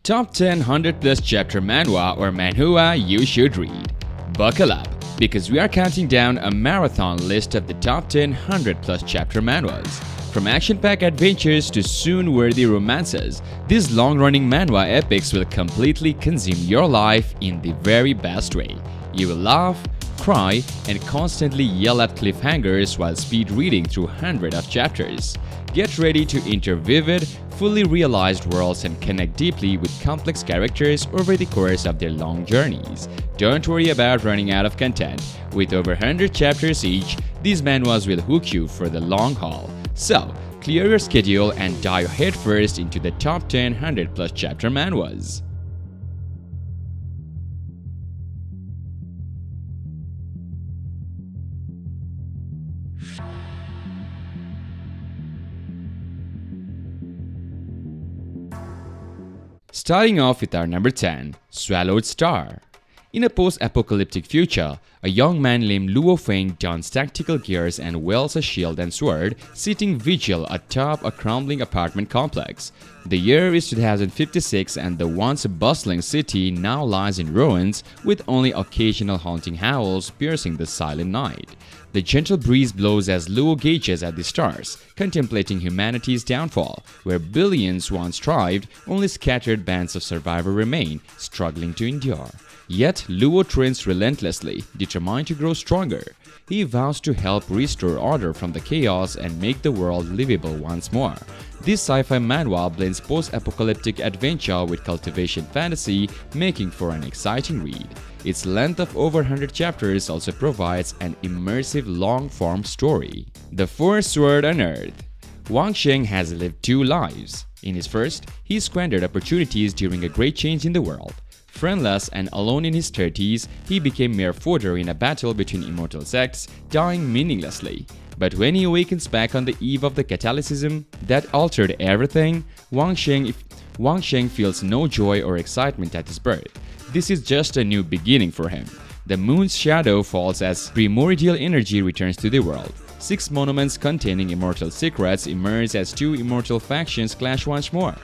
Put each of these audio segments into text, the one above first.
Top 10 100 plus chapter manhwa or manhua you should read. Buckle up, because we are counting down a marathon list of the top 10 100 plus chapter manhwas. From action-packed adventures to swoon-worthy romances, these long-running manhwa epics will completely consume your life in the very best way. You will laugh, cry, and constantly yell at cliffhangers while speed reading through hundreds of chapters. Get ready to enter vivid, fully realized worlds and connect deeply with complex characters over the course of their long journeys. Don't worry about running out of content. With over 100 chapters each, these manhwas will hook you for the long haul. So, clear your schedule and dive headfirst into the top 10 100 plus chapter manhwas. Starting off with our number 10, Swallowed Star. In a post-apocalyptic future, a young man named Luo Feng dons tactical gears and wields a shield and sword, sitting vigil atop a crumbling apartment complex. The year is 2056 and the once bustling city now lies in ruins, with only occasional haunting howls piercing the silent night. The gentle breeze blows as Luo gazes at the stars, contemplating humanity's downfall. Where billions once thrived, only scattered bands of survivors remain, struggling to endure. Yet, Luo trains relentlessly, determined to grow stronger. He vows to help restore order from the chaos and make the world livable once more. This sci-fi manhwa blends post-apocalyptic adventure with cultivation fantasy, making for an exciting read. Its length of over 100 chapters also provides an immersive long-form story. The Fourth Sword Unearthed. Wang Sheng has lived two lives. In his first, he squandered opportunities during a great change in the world. Friendless and alone in his 30s, he became mere fodder in a battle between immortal sects, dying meaninglessly. But when he awakens back on the eve of the catalysm that altered everything, Wang Sheng feels no joy or excitement at his birth. This is just a new beginning for him. The moon's shadow falls as primordial energy returns to the world. 6 monuments containing immortal secrets emerge as 2 immortal factions clash once more.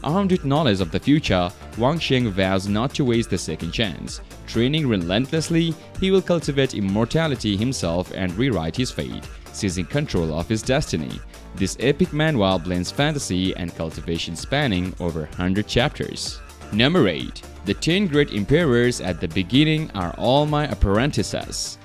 Armed with knowledge of the future, Wang Sheng vows not to waste the second chance. Training relentlessly, he will cultivate immortality himself and rewrite his fate, seizing control of his destiny. This epic manhwa blends fantasy and cultivation spanning over 100 chapters. Number 8. The 10 great emperors at the beginning are all my apprentices.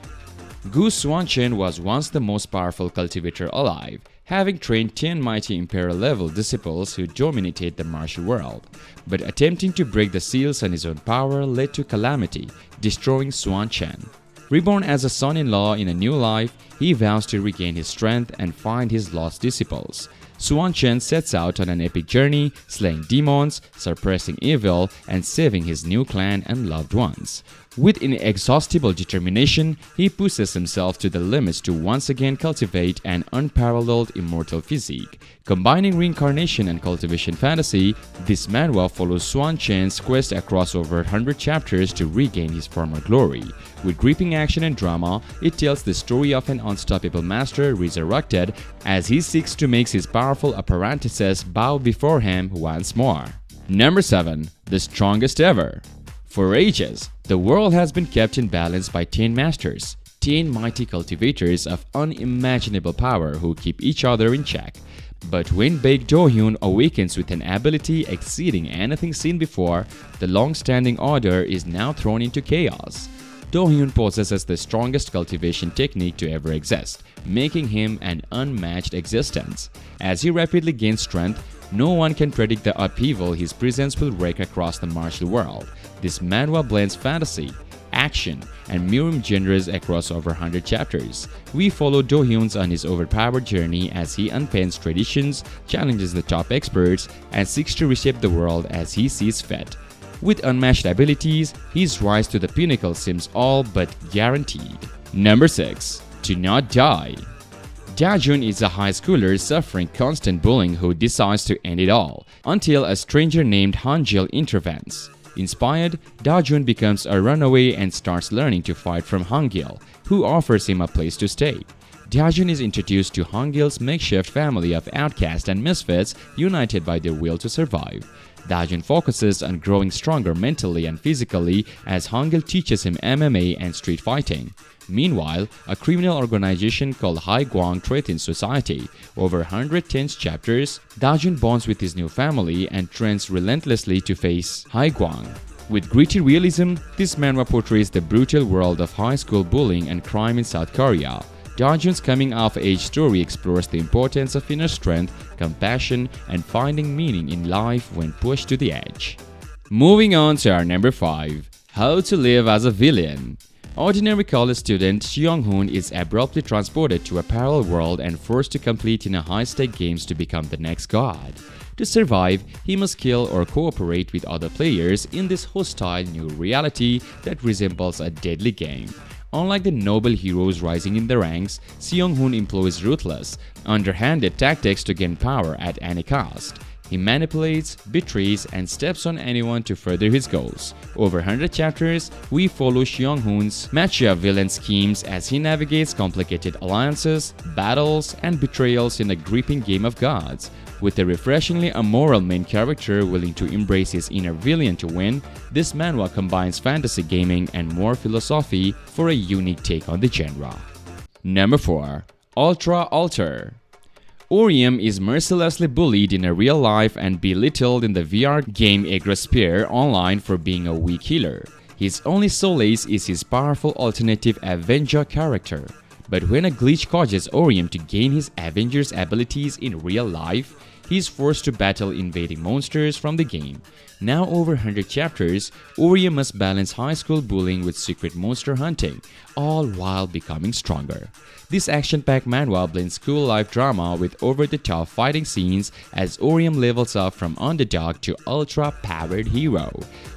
Gu Xuanchen was once the most powerful cultivator alive, having trained 10 mighty imperial-level disciples who dominated the martial world. But attempting to break the seals on his own power led to calamity, destroying Xuanchen. Reborn as a son-in-law in a new life, he vows to regain his strength and find his lost disciples. Xuanchen sets out on an epic journey, slaying demons, suppressing evil, and saving his new clan and loved ones. With inexhaustible determination, he pushes himself to the limits to once again cultivate an unparalleled immortal physique. Combining reincarnation and cultivation fantasy, this manhwa follows Xuanchen's quest across over 100 chapters to regain his former glory. With gripping action and drama, it tells the story of an unstoppable master resurrected as he seeks to make his powerful apprentices bow before him once more. Number 7. The Strongest Ever. For ages, the world has been kept in balance by 10 masters, 10 mighty cultivators of unimaginable power who keep each other in check. But when Baek Do-hyun awakens with an ability exceeding anything seen before, the long-standing order is now thrown into chaos. Do-hyun possesses the strongest cultivation technique to ever exist, making him an unmatched existence. As he rapidly gains strength, no one can predict the upheaval his presence will wreak across the martial world. This manhwa blends fantasy, action, and mirim genres across over 100 chapters. We follow Do-hyun on his overpowered journey as he unpens traditions, challenges the top experts, and seeks to reshape the world as he sees fit. With unmatched abilities, his rise to the pinnacle seems all but guaranteed. Number 6. To Not Die. Da-jun is a high schooler suffering constant bullying who decides to end it all, until a stranger named Hangil intervenes. Inspired, Da-jun becomes a runaway and starts learning to fight from Hangil, who offers him a place to stay. Da-jun is introduced to Hangil's makeshift family of outcasts and misfits united by their will to survive. Dajun focuses on growing stronger mentally and physically as Hangul teaches him MMA and street fighting. Meanwhile, a criminal organization called Hai Guang threatens society. Over 110 chapters, Dajun bonds with his new family and trains relentlessly to face Hai Guang. With gritty realism, this manhwa portrays the brutal world of high school bullying and crime in South Korea. Dajun's coming-of-age story explores the importance of inner strength, compassion, and finding meaning in life when pushed to the edge. Moving on to our number 5, How to Live as a Villain. Ordinary college student Seong-hoon is abruptly transported to a parallel world and forced to compete in a high-stake games to become the next god. To survive, he must kill or cooperate with other players in this hostile new reality that resembles a deadly game. Unlike the noble heroes rising in the ranks, Seong-hoon employs ruthless, underhanded tactics to gain power at any cost. He manipulates, betrays, and steps on anyone to further his goals. Over 100 chapters, we follow Seong-hoon's Machiavellian schemes as he navigates complicated alliances, battles, and betrayals in a gripping game of gods. With a refreshingly amoral main character willing to embrace his inner villain to win, this manhwa combines fantasy gaming and more philosophy for a unique take on the genre. Number 4. Ultra Alter. Orium is mercilessly bullied in real life and belittled in the VR game Agrosphere online for being a weak healer. His only solace is his powerful alternative Avenger character. But when a glitch causes Orium to gain his Avenger's abilities in real life, he is forced to battle invading monsters from the game. Now over 100 chapters, Orium must balance high school bullying with secret monster hunting, all while becoming stronger. This action-packed manhwa blends school life drama with over-the-top fighting scenes as Orium levels up from underdog to ultra-powered hero.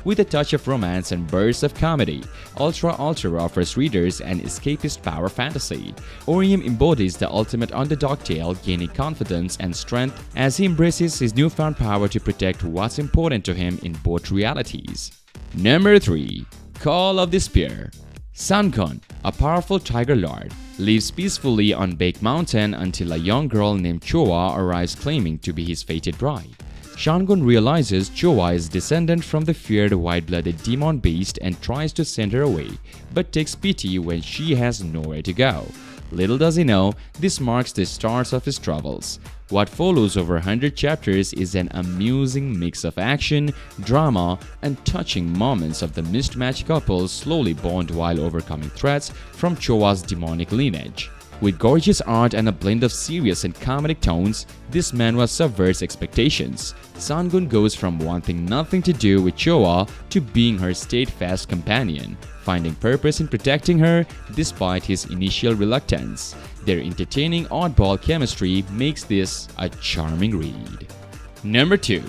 With a touch of romance and bursts of comedy, Ultra Alter offers readers an escapist power fantasy. Orium embodies the ultimate underdog tale, gaining confidence and strength as he embraces his newfound power to protect what's important to him in both realities. Number 3. Call of the Spear. Sun-kun, a powerful tiger lord, lives peacefully on Bake Mountain until a young girl named Choa arrives claiming to be his fated bride. Shangun realizes Choa is descendant from the feared white-blooded demon beast and tries to send her away, but takes pity when she has nowhere to go. Little does he know, this marks the start of his travels. What follows over 100 chapters is an amusing mix of action, drama, and touching moments of the mismatched couples slowly bond while overcoming threats from Choa's demonic lineage. With gorgeous art and a blend of serious and comedic tones, this manhwa subverts expectations. Sangun goes from wanting nothing to do with Choa to being her steadfast companion, finding purpose in protecting her despite his initial reluctance. Their entertaining oddball chemistry makes this a charming read. Number 2.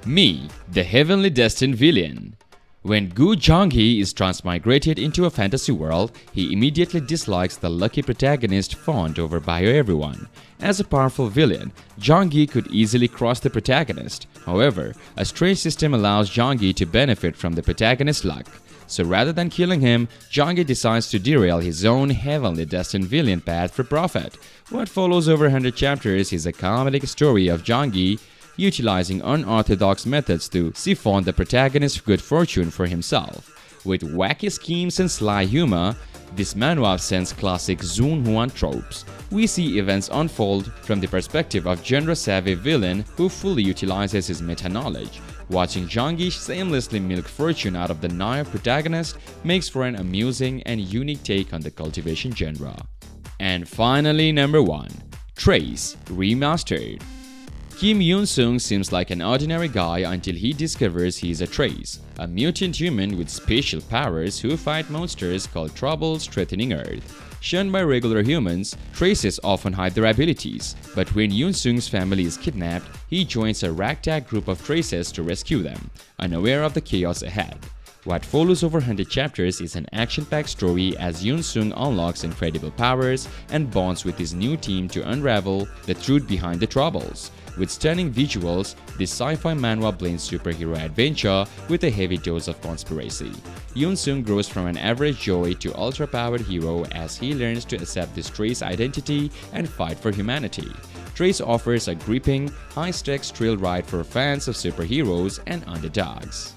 Me, the Heavenly Destined Villain. When Gu Jong-hee is transmigrated into a fantasy world, he immediately dislikes the lucky protagonist fawned over by everyone. As a powerful villain, Jong-hee could easily cross the protagonist. However, a strange system allows Jong-hee to benefit from the protagonist's luck. So rather than killing him, Jong-hee decides to derail his own heavenly destined villain path for profit. What follows over 100 chapters is a comedic story of Jong-hee utilizing unorthodox methods to siphon the protagonist's good fortune for himself. With wacky schemes and sly humor, this manhwa sends classic Zoon Huan tropes. We see events unfold from the perspective of genre-savvy villain who fully utilizes his meta-knowledge. Watching Jong-hee shamelessly milk fortune out of the naive protagonist makes for an amusing and unique take on the cultivation genre. And finally, number 1. Trace Remastered. Kim Yoon-sung seems like an ordinary guy until he discovers he's a Trace, a mutant human with special powers who fight monsters called troubles threatening Earth. Shunned by regular humans, Traces often hide their abilities, but when Yoon-sung's family is kidnapped, he joins a ragtag group of Traces to rescue them, unaware of the chaos ahead. What follows over 100 chapters is an action-packed story as Yoon-sung unlocks incredible powers and bonds with his new team to unravel the truth behind the troubles. With stunning visuals, this sci-fi manhwa blends superhero adventure with a heavy dose of conspiracy. Yoon-sung grows from an average joy to ultra-powered hero as he learns to accept this Trace identity and fight for humanity. Trace offers a gripping, high-stakes thrill ride for fans of superheroes and underdogs.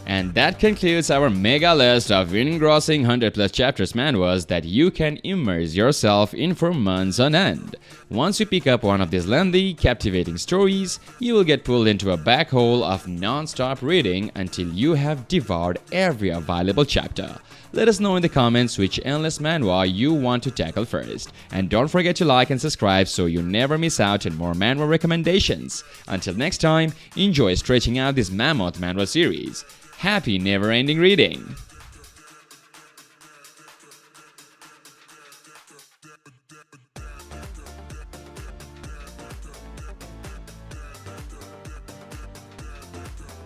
And that concludes our mega list of engrossing 100+ chapters manhwas that you can immerse yourself in for months on end. Once you pick up one of these lengthy, captivating stories, you will get pulled into a black hole of non-stop reading until you have devoured every available chapter. Let us know in the comments which endless manhwa you want to tackle first. And don't forget to like and subscribe so you never miss out on more manhwa recommendations. Until next time, enjoy stretching out this mammoth manhwa series. Happy never-ending reading!